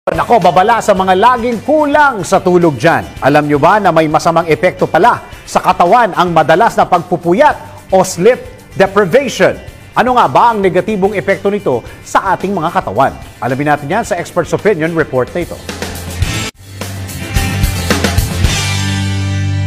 Nako, babala sa mga laging kulang sa tulog dyan. Alam nyo ba na may masamang epekto pala sa katawan ang madalas na pagpupuyat o sleep deprivation? Ano nga ba ang negatibong epekto nito sa ating mga katawan? Alamin natin yan sa Expert's Opinion report na ito.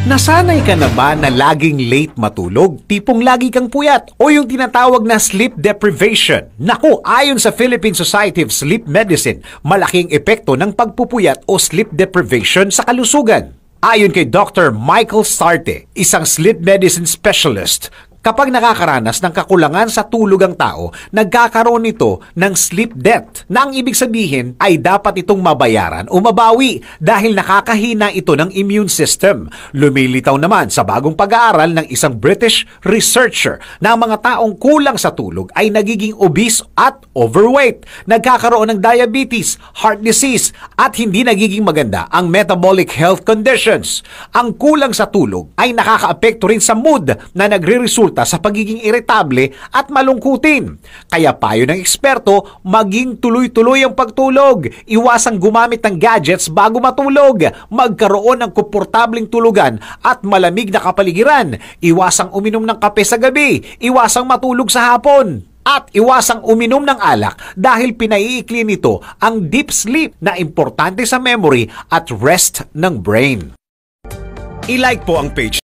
Nasanay ka na ba na laging late matulog? Tipong lagi kang puyat o yung tinatawag na sleep deprivation? Naku, ayon sa Philippine Society of Sleep Medicine, malaking epekto ng pagpupuyat o sleep deprivation sa kalusugan. Ayon kay Dr. Michael Sarte, isang sleep medicine specialist, kapag nakakaranas ng kakulangan sa tulog ang tao, nagkakaroon nito ng sleep debt na ang ibig sabihin ay dapat itong mabayaran o mabawi dahil nakakahina ito ng immune system. Lumilitaw naman sa bagong pag-aaral ng isang British researcher na ang mga taong kulang sa tulog ay nagiging obese at overweight, nagkakaroon ng diabetes, heart disease at hindi nagiging maganda ang metabolic health conditions. Ang kulang sa tulog ay nakakaapekto rin sa mood na nagre-resulta sa pagiging iritable at malungkutin. Kaya payo ng eksperto, maging tuloy-tuloy ang pagtulog. Iwasang gumamit ng gadgets bago matulog. Magkaroon ng komportabling tulugan at malamig na kapaligiran. Iwasang uminom ng kape sa gabi. Iwasang matulog sa hapon. At iwasang uminom ng alak dahil pinaiikli nito ang deep sleep na importante sa memory at rest ng brain. I-like po ang page